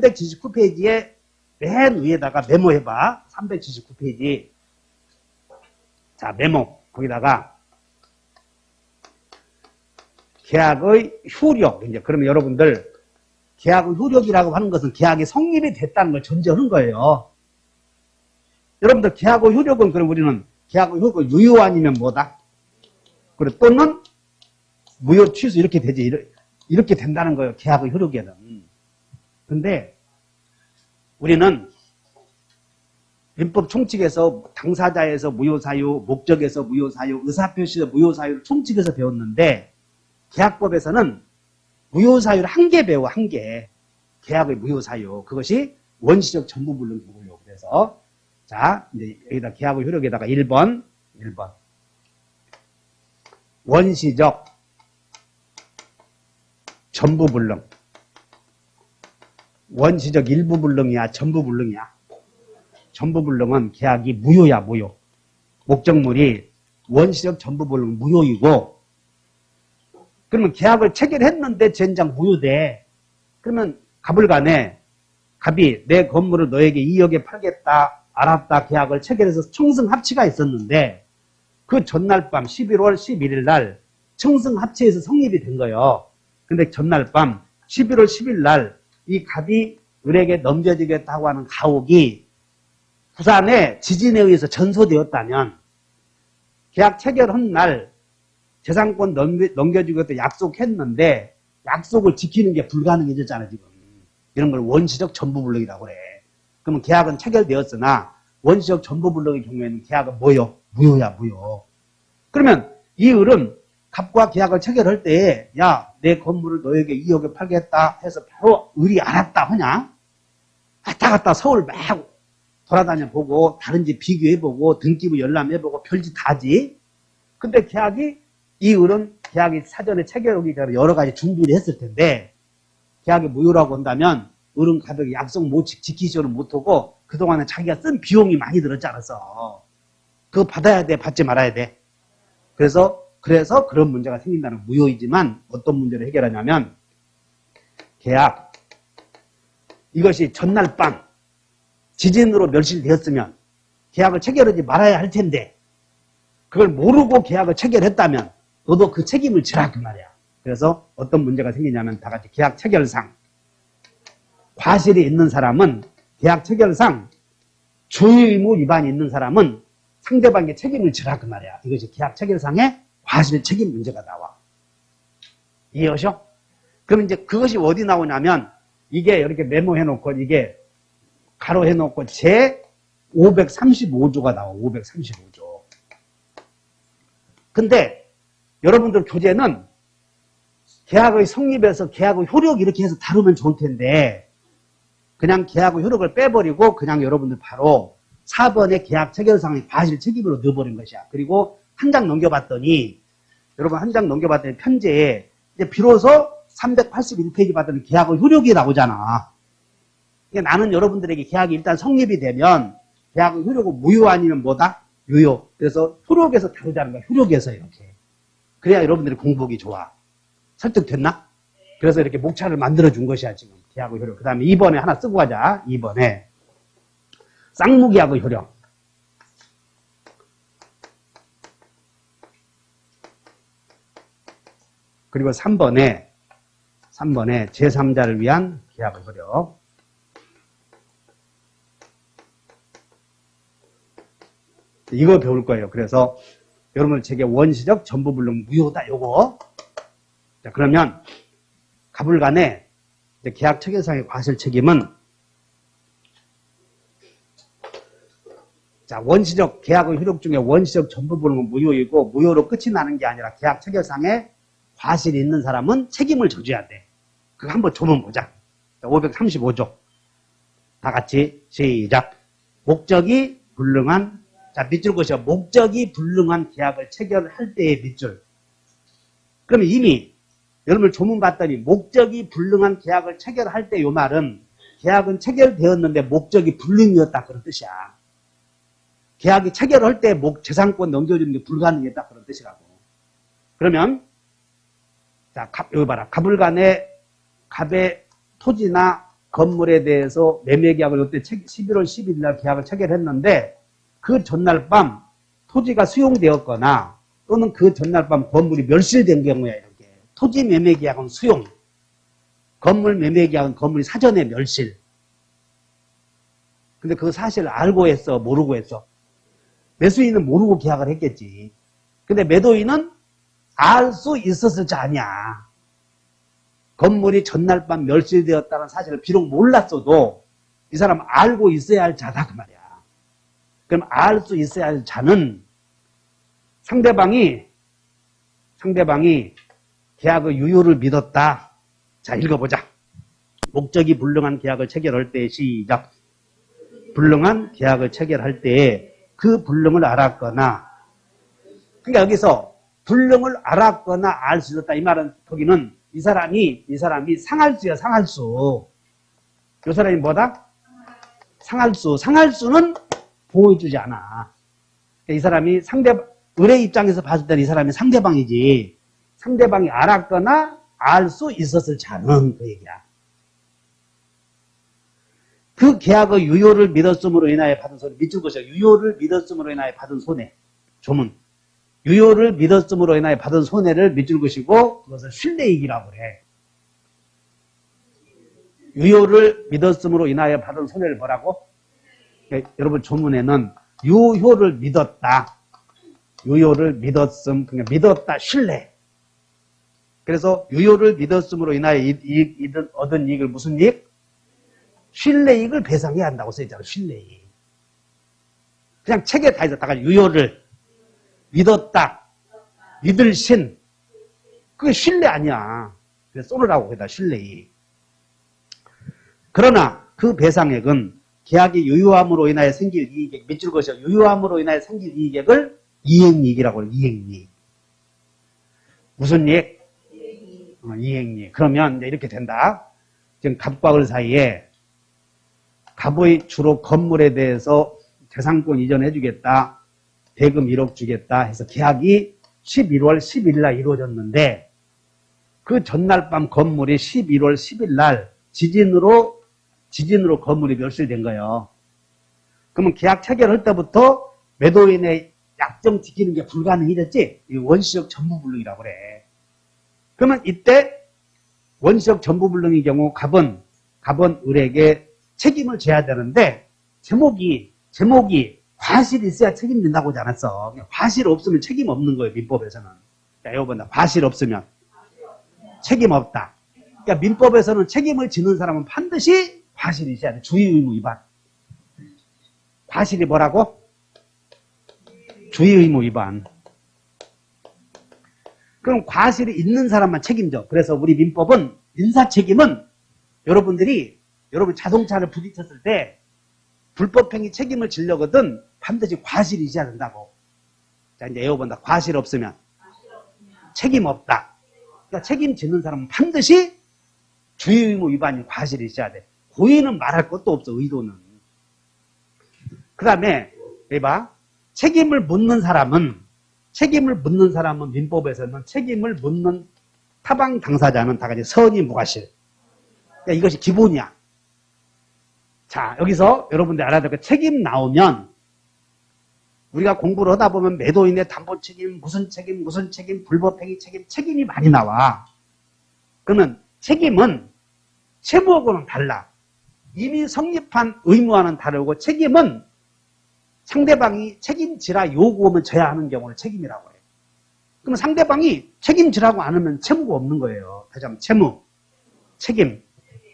379페이지에 맨 위에다가 메모해봐. 379페이지. 자, 메모. 거기다가 계약의 효력. 이제 그러면 여러분들 계약의 효력이라고 하는 것은 계약이 성립이 됐다는 걸 전제하는 거예요. 여러분들 계약의 효력은 그럼 우리는 계약의 효력은 유효 아니면 뭐다? 그리고 또는 무효 취소 이렇게 되지. 이렇게 된다는 거예요. 계약의 효력에는. 근데 우리는 민법 총칙에서 당사자에서 무효사유, 목적에서 무효사유, 의사표시에서 무효사유를 총칙에서 배웠는데 계약법에서는 무효사유를 한 개 배워, 한 개. 계약의 무효사유. 그것이 원시적 전부불능 경우요. 그래서 자, 이제 여기다 계약의 효력에다가 1번. 원시적 전부불능. 원시적 일부불능이야, 전부불능이야? 전부불능은 계약이 무효야, 무효. 목적물이 원시적 전부불능 무효이고, 그러면 계약을 체결했는데 젠장 무효돼. 그러면 갑을 간에 갑이 내 건물을 너에게 2억에 팔겠다, 알았다 계약을 체결해서 청승합치가 있었는데 그 전날 밤 11월 11일 날 청승합치에서 성립이 된 거예요. 근데 전날 밤 11월 10일 날 이 갑이 을에게 넘겨주겠다고 하는 가옥이 부산에 지진에 의해서 전소되었다면 계약 체결한 날 재산권 넘겨주겠다 약속했는데 약속을 지키는 게 불가능해졌잖아 지금. 이런 걸 원시적 전부불능이라고 그래. 그러면 계약은 체결되었으나 원시적 전부불능의 경우에는 계약은 뭐요? 무효야, 무효. 그러면 이 을은 갑과 계약을 체결할 때에 야, 내 건물을 너에게 2억에 팔겠다 해서 바로 을이 알았다 하냐? 왔다 갔다 서울 막 돌아다녀 보고 다른 집 비교해보고 등기부 열람해보고 별짓 다 하지. 근데 계약이 이 을은 계약이 사전에 체결하기 전에 여러 가지 준비를 했을 텐데 계약이 무효라고 한다면 을은 갑에게 약속 못 지키지를 못하고 그동안에 자기가 쓴 비용이 많이 들었지 않았어. 그거 받아야 돼? 받지 말아야 돼? 그래서 그런 문제가 생긴다는 무효이지만 어떤 문제를 해결하냐면 계약 이것이 전날 밤 지진으로 멸실되었으면 계약을 체결하지 말아야 할 텐데 그걸 모르고 계약을 체결했다면 너도 그 책임을 지라 그 말이야. 그래서 어떤 문제가 생기냐면 다 같이 계약 체결상 과실이 있는 사람은 계약 체결상 주의무 위반이 있는 사람은 상대방의 책임을 지라 그 말이야. 이것이 계약 체결상의 과실 책임 문제가 나와. 이해하셔? 그럼 이제 그것이 어디 나오냐면 이게 이렇게 메모해놓고 이게 가로해놓고 제 535조가 나와. 535조. 근데 여러분들 교재는 계약의 성립에서 계약의 효력 이렇게 해서 다루면 좋을 텐데 그냥 계약의 효력을 빼버리고 그냥 여러분들 바로 4번의 계약 체결상의 과실 책임으로 넣어버린 것이야. 그리고 한 장 넘겨봤더니 여러분 한 장 넘겨봤더니 편제에 이제 비로소 381페이지 봤더니 계약의 효력이 나오잖아. 그러니까 나는 여러분들에게 계약이 일단 성립이 되면 계약의 효력은 무효 아니면 뭐다? 유효. 그래서 효력에서 다루자는 거야. 효력에서 이렇게. 그래야 여러분들이 공부하기 좋아. 설득됐나? 그래서 이렇게 목차를 만들어준 것이야 지금. 계약의 효력. 그 다음에 2번에 하나 쓰고 가자. 2번에 쌍무계약의 효력. 그리고 3번에 제3자를 위한 계약의 효력. 이거 배울 거예요. 그래서 여러분들 제게 원시적 전부불능 무효다 요거. 자, 그러면 갑을간에 계약 체결상의 과실 책임은 자, 원시적 계약의 효력 중에 원시적 전부불능은 무효이고 무효로 끝이 나는 게 아니라 계약 체결상에 과실이 있는 사람은 책임을 져줘야 돼. 그거 한번 조문 보자. 535조. 다 같이 시작. 목적이 불능한 자, 밑줄 것이요. 목적이 불능한 계약을 체결할 때의 밑줄. 그러면 이미 여러분들 조문 봤더니 목적이 불능한 계약을 체결할 때 요 말은 계약은 체결되었는데 목적이 불능이었다 그런 뜻이야. 계약이 체결할 때 재산권 넘겨주는 게 불가능했다 그런 뜻이라고. 그러면 자, 여기 봐라. 갑을간에 갑의 토지나 건물에 대해서 매매 계약을 이때 11월 10일 날 계약을 체결했는데 그 전날 밤 토지가 수용되었거나 또는 그 전날 밤 건물이 멸실된 경우에 이렇게 토지 매매 계약은 수용, 건물 매매 계약은 건물이 사전에 멸실. 근데 그 사실을 알고 했어, 모르고 했어? 매수인은 모르고 계약을 했겠지. 근데 매도인은 알 수 있었을 자 아니야. 건물이 전날 밤 멸실되었다는 사실을 비록 몰랐어도 이 사람은 알고 있어야 할 자다 그 말이야. 그럼 알 수 있어야 할 자는 상대방이 계약의 유효를 믿었다. 자, 읽어보자. 목적이 불능한 계약을 체결할 때 시작. 불능한 계약을 체결할 때에 그 불능을 알았거나, 그러니까 여기서 불능을 알았거나 알 수 있었다. 이 말은 거기는 이 사람이 상할수야, 상할수. 이 사람이 뭐다? 상할수. 상할수는 보호해주지 않아. 그러니까 이 사람이 의뢰 입장에서 봤을 때는 이 사람이 상대방이지. 상대방이 알았거나 알 수 있었을 자는 그 얘기야. 그 계약의 유효를 믿었음으로 인하여 받은 손해. 밑줄 것이야. 유효를 믿었음으로 인하여 받은 손해. 조문. 유효를 믿었음으로 인하여 받은 손해를 밑줄 것이고 그것을 신뢰이익이라고 그래. 유효를 믿었음으로 인하여 받은 손해를 뭐라고? 그러니까 여러분 조문에는 유효를 믿었다. 유효를 믿었음. 그러니까 믿었다. 신뢰. 그래서 유효를 믿었음으로 인하여 얻은 이익을 무슨 이익? 신뢰이익을 배상해야 한다고 써있잖아. 신뢰이익. 그냥 책에 다 있었다가 유효를 믿었다. 믿을 신. 그게 신뢰 아니야. 그래서 쏘르라고 거기다 신뢰이익. 그러나 그 배상액은 계약이 유효함으로 인하여 생길 이익액, 밑줄 것이요. 유효함으로 인하여 생길 이익액을 이행이익이라고 해요. 이행이익. 무슨 이익? 이행이익. 그러면 이제 이렇게 된다. 지금 갑과 을 사이에 갑의 주로 건물에 대해서 재산권 이전해 주겠다. 대금 1억 주겠다 해서 계약이 11월 10일 날 이루어졌는데 그 전날 밤 건물이 11월 10일 날 지진으로 건물이 멸실된 거예요. 그러면 계약 체결할 때부터 매도인의 약정 지키는 게 불가능해졌지? 이 원시적 전부불능이라고 그래. 그러면 이때 원시적 전부불능의 경우 갑은 을에게 책임을 져야 되는데 제목이 과실이 있어야 책임진다고 하지 않았어. 과실 없으면 책임 없는 거예요. 민법에서는. 자, 이거 본다. 과실 없으면 책임 없다. 그러니까 민법에서는 책임을 지는 사람은 반드시 과실이 있어야 돼. 주의의무 위반. 과실이 뭐라고? 주의의무 위반. 그럼 과실이 있는 사람만 책임져. 그래서 우리 민법은 민사책임은 여러분 자동차를 부딪혔을 때 불법행위 책임을 지려거든 반드시 과실이 있어야 된다고. 자, 이제 외워본다. 과실 없으면 책임 없다. 그러니까 책임지는 사람은 반드시 주의의무 위반인 과실이 있어야 돼. 고의는 말할 것도 없어. 의도는. 그 다음에 봐. 책임을 묻는 사람은 민법에서는 책임을 묻는 타방 당사자는 다 같이 선의 무과실. 그러니까 이것이 기본이야. 자, 여기서 여러분들 알아야 될 거 책임 나오면 우리가 공부를 하다 보면 매도인의 담보 책임, 무슨 책임, 불법행위 책임이 많이 나와. 그러면 책임은 채무하고는 달라. 이미 성립한 의무와는 다르고 책임은 상대방이 책임지라 요구하면 져야 하는 경우를 책임이라고 해요. 그럼 상대방이 책임지라고 안 하면 채무가 없는 거예요. 다시 한번 채무,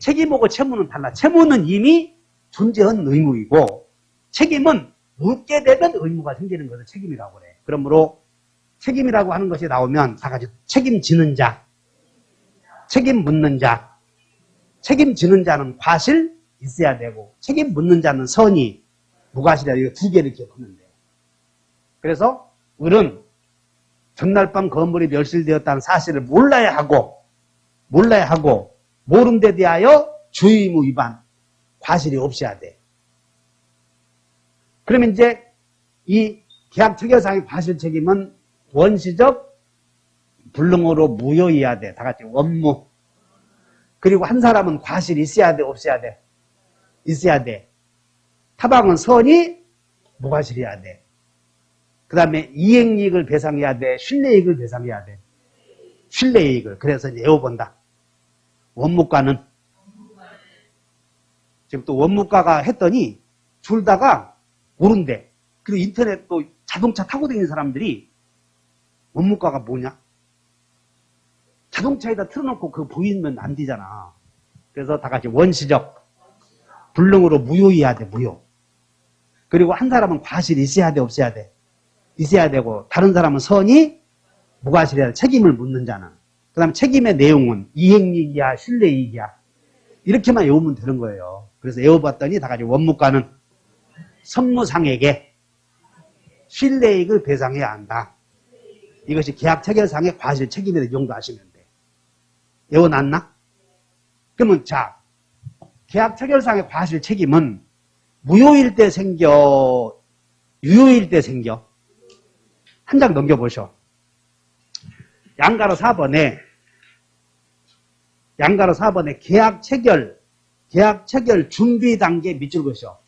책임하고 채무는 달라. 채무는 이미 존재한 의무이고 책임은 묻게 되면 의무가 생기는 것을 책임이라고 그래. 그러므로 책임이라고 하는 것이 나오면 다 같이 책임지는 자, 책임 묻는 자, 책임지는 자는 과실 있어야 되고 책임 묻는 자는 선의, 무과실이라 이거 두 개를 기억하면 돼요. 그래서 을은 전날 밤 건물이 멸실되었다는 사실을 몰라야 하고 모른 데 대하여 주의의무 위반, 과실이 없어야 돼. 그러면 이제 이 계약 체결상의 과실 책임은 원시적 불능으로 무효해야 돼. 다 같이 원무. 그리고 한 사람은 과실이 있어야 돼, 없어야 돼? 있어야 돼. 타방은 선이 무과실이어야 돼. 그 다음에 이행이익을 배상해야 돼, 신뢰이익을 배상해야 돼. 신뢰이익을. 그래서 이제 외워본다. 원무과는 지금 또 원무과가 했더니 줄다가 모른대. 그리고 인터넷 또 자동차 타고 다니는 사람들이 원무과가 뭐냐? 자동차에다 틀어놓고 그거 보이면 안 되잖아. 그래서 다 같이 원시적 불능으로 무효해야 돼, 무효. 그리고 한 사람은 과실이 있어야 돼, 없어야 돼? 있어야 되고, 다른 사람은 선이 무과실이야. 책임을 묻는 자는. 그 다음에 책임의 내용은 이행이익이야, 신뢰이익이야. 이렇게만 외우면 되는 거예요. 그래서 외워봤더니 다 같이 원무과는 선무상에게 신뢰이익을 배상해야 한다. 이것이 계약 체결상의 과실 책임에 대해 이 정도 아시면 돼. 외워놨나? 그러면 자, 계약 체결상의 과실 책임은 무효일 때 생겨, 유효일 때 생겨? 한 장 넘겨보셔. 양가로 4번에 계약 체결 준비 단계 밑줄 그으셔.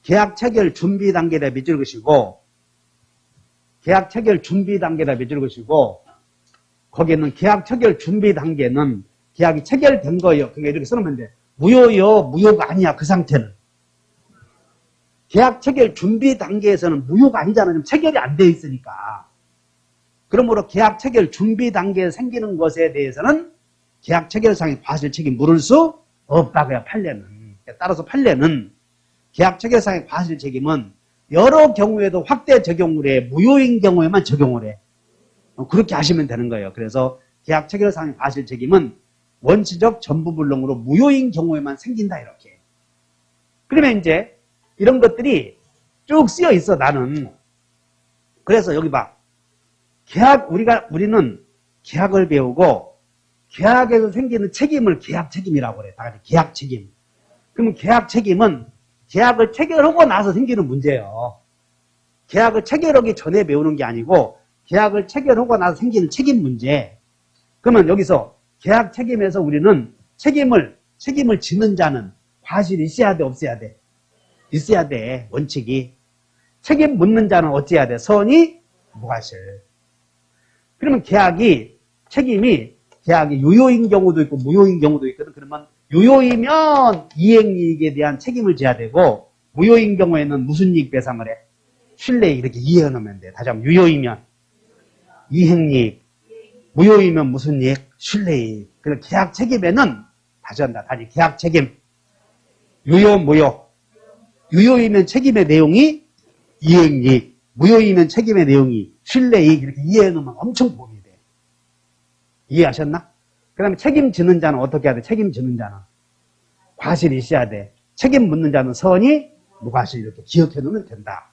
계약 체결 준비 단계다 밑줄 그으시고, 계약 체결 준비 단계다 밑줄 그으시고, 거기는 계약 체결 준비 단계는 계약이 체결된 거예요. 그러니까 이렇게 써놓으면 돼. 무효요, 무효가 아니야, 그 상태는. 계약 체결 준비 단계에서는 무효가 아니잖아. 지금 체결이 안 돼 있으니까. 그러므로 계약 체결 준비 단계에 생기는 것에 대해서는 계약 체결상의 과실 책임 물을 수 없다고요, 판례는. 따라서 판례는 계약 체결상의 과실 책임은 여러 경우에도 확대 적용을 해. 무효인 경우에만 적용을 해. 그렇게 하시면 되는 거예요. 그래서 계약 체결상의 과실 책임은 원시적 전부불능으로 무효인 경우에만 생긴다, 이렇게. 그러면 이제 이런 것들이 쭉 쓰여 있어, 나는. 그래서 여기 봐. 우리는 계약을 배우고, 계약에서 생기는 책임을 계약 책임이라고 그래. 다 같이 계약 책임. 그러면 계약 책임은 계약을 체결하고 나서 생기는 문제예요. 계약을 체결하기 전에 배우는 게 아니고, 계약을 체결하고 나서 생기는 책임 문제. 그러면 여기서 계약 책임에서 우리는 책임을 지는 자는 과실이 있어야 돼, 없어야 돼? 있어야 돼, 원칙이. 책임 묻는 자는 어찌해야 돼? 선이 무과실. 그러면 책임이 유효인 경우도 있고 무효인 경우도 있거든. 그러면 유효이면 이행이익에 대한 책임을 져야 되고, 무효인 경우에는 무슨 이익 배상을 해? 신뢰이익. 이렇게 이해해 놓으면 돼. 다시 한번 유효이면 이행이익, 무효이면 무슨 이익? 신뢰이익. 그래서 계약 책임에는 다시 계약 책임. 유효, 무효. 유효이면 책임의 내용이 이행이익, 무효이면 책임의 내용이 신뢰이익. 이렇게 이해해 놓으면 엄청 도움이 돼. 이해하셨나? 그 다음에 책임지는 자는 어떻게 해야 돼? 책임지는 자는 과실이 있어야 돼. 책임 묻는 자는 선이 무과실. 이렇게 기억해 놓으면 된다.